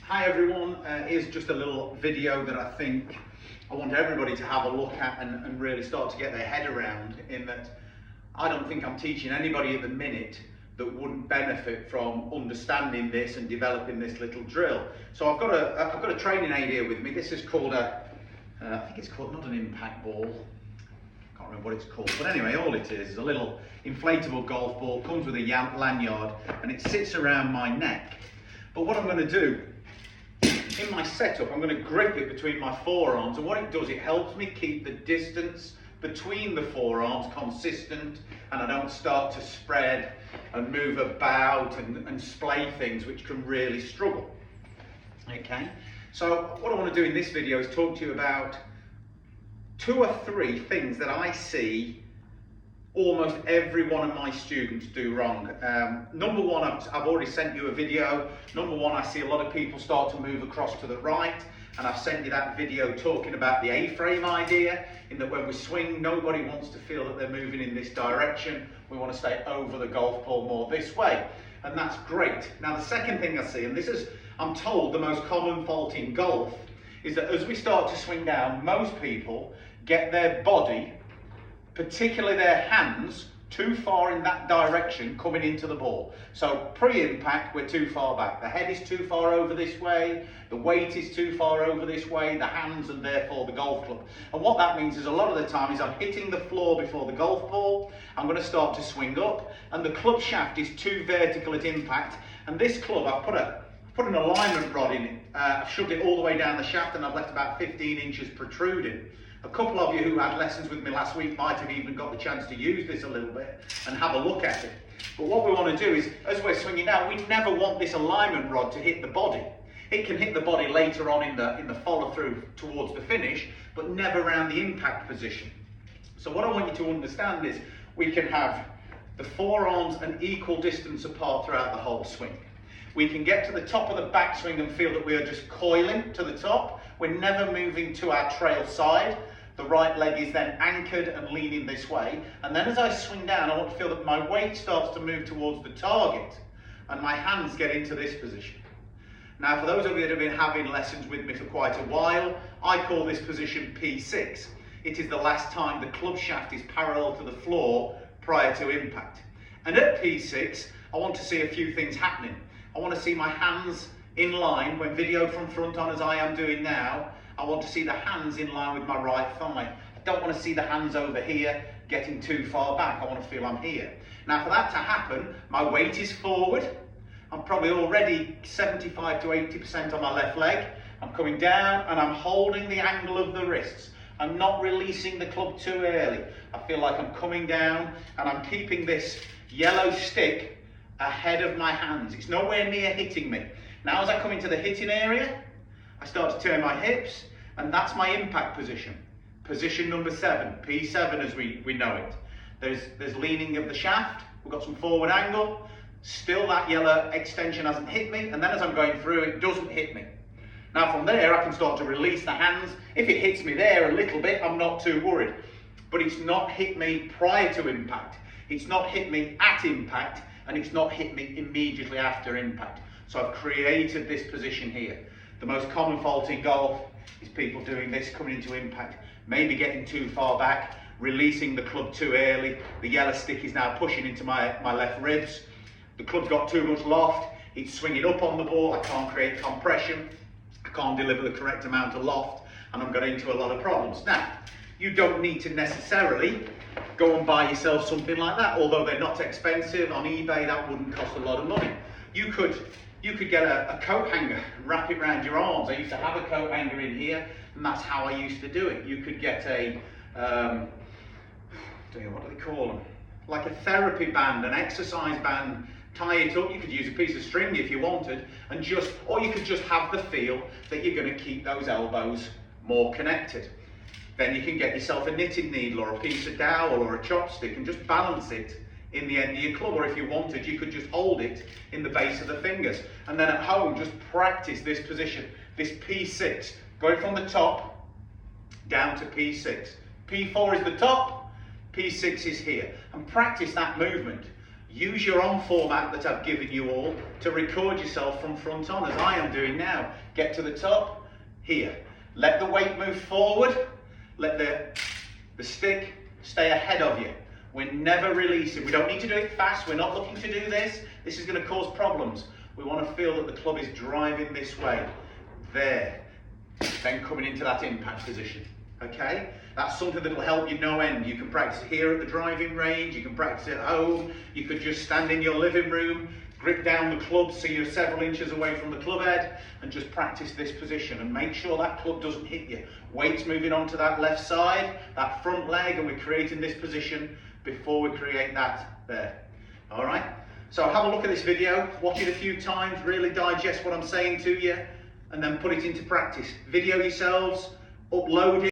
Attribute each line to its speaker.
Speaker 1: Hi everyone, here's just a little video that I think I want everybody to have a look at and really start to get their head around, in that I don't think I'm teaching anybody at the minute that wouldn't benefit from understanding this and developing this little drill. So I've got a training aid here with me. This is called I think it's called, not an impact ball, I can't remember what it's called, but anyway, all it is a little inflatable golf ball, comes with a lanyard, and it sits around my neck. But what I'm going to do, in my setup, I'm going to grip it between my forearms, and what it does, it helps me keep the distance between the forearms consistent, and I don't start to spread and move about and splay things, which can really struggle. Okay, so what I want to do in this video is talk to you about 2 or 3 things that I see almost every one of my students do wrong. Number one, I've already sent you a video. Number one, I see a lot of people start to move across to the right, and I've sent you that video talking about the A-frame idea, in that when we swing, nobody wants to feel that they're moving in this direction. We want to stay over the golf ball more this way, and that's great. Now the second thing I see, and this is, I'm told, the most common fault in golf, is that as we start to swing down, most people get their body, particularly their hands, too far in that direction coming into the ball. So pre-impact, we're too far back. The head is too far over this way, the weight is too far over this way, the hands and therefore the golf club. And what that means is a lot of the time is I'm hitting the floor before the golf ball, I'm going to start to swing up, and the club shaft is too vertical at impact. And this club, I've put an alignment rod in it, I've shoved it all the way down the shaft, and I've left about 15 inches protruding. A couple of you who had lessons with me last week might have even got the chance to use this a little bit and have a look at it. But what we want to do is, as we're swinging down, we never want this alignment rod to hit the body. It can hit the body later on in the follow through towards the finish, but never around the impact position. So what I want you to understand is, we can have the forearms an equal distance apart throughout the whole swing. We can get to the top of the backswing and feel that we are just coiling to the top. We're never moving to our trail side. The right leg is then anchored and leaning this way. And then as I swing down, I want to feel that my weight starts to move towards the target and my hands get into this position. Now, for those of you that have been having lessons with me for quite a while, I call this position P6. It is the last time the club shaft is parallel to the floor prior to impact. And at P6, I want to see a few things happening. I want to see my hands in line when videoed from front on, as I am doing now. I want to see the hands in line with my right thigh. I don't want to see the hands over here getting too far back. I want to feel I'm here. Now for that to happen, my weight is forward. I'm probably already 75 to 80% on my left leg. I'm coming down and I'm holding the angle of the wrists. I'm not releasing the club too early. I feel like I'm coming down and I'm keeping this yellow stick ahead of my hands. It's nowhere near hitting me. Now as I come into the hitting area, I start to turn my hips, and that's my impact position. Position number 7, P7 as we know it. There's leaning of the shaft, we've got some forward angle, still that yellow extension hasn't hit me, and then as I'm going through, it doesn't hit me. Now from there, I can start to release the hands. If it hits me there a little bit, I'm not too worried. But it's not hit me prior to impact. It's not hit me at impact, and it's not hit me immediately after impact. So I've created this position here. The most common fault in golf is people doing this, coming into impact, maybe getting too far back, releasing the club too early. The yellow stick is now pushing into my left ribs. The club's got too much loft. It's swinging up on the ball. I can't create compression. I can't deliver the correct amount of loft, and I'm getting into a lot of problems. Now, you don't need to necessarily go and buy yourself something like that, although they're not expensive. On eBay, that wouldn't cost a lot of money. You could get a coat hanger and wrap it around your arms. I used to have a coat hanger in here, and that's how I used to do it. You could get a, what do they call them? Like a therapy band, an exercise band, tie it up. You could use a piece of string if you wanted, and or you could just have the feel that you're going to keep those elbows more connected. Then you can get yourself a knitting needle or a piece of dowel or a chopstick and just balance it in the end of your club, or if you wanted, you could just hold it in the base of the fingers. And then at home, just practice this position, this P6, going from the top down to P6. P4 is the top, P6 is here. And practice that movement. use your Onform app that I've given you all to record yourself from front on, as I am doing now. Get to the top, here. Let the weight move forward, let the stick stay ahead of you. We're never releasing. We don't need to do it fast. We're not looking to do this. This is going to cause problems. We want to feel that the club is driving this way. There. Then coming into that impact position. Okay? That's something that will help you no end. You can practice here at the driving range. You can practice at home. You could just stand in your living room, grip down the club so you're several inches away from the club head, and just practice this position and make sure that club doesn't hit you. Weight's moving on to that left side, that front leg, and we're creating this position before we create that there. All right? So have a look at this video, watch it a few times, really digest what I'm saying to you, and then put it into practice. Video yourselves, upload it.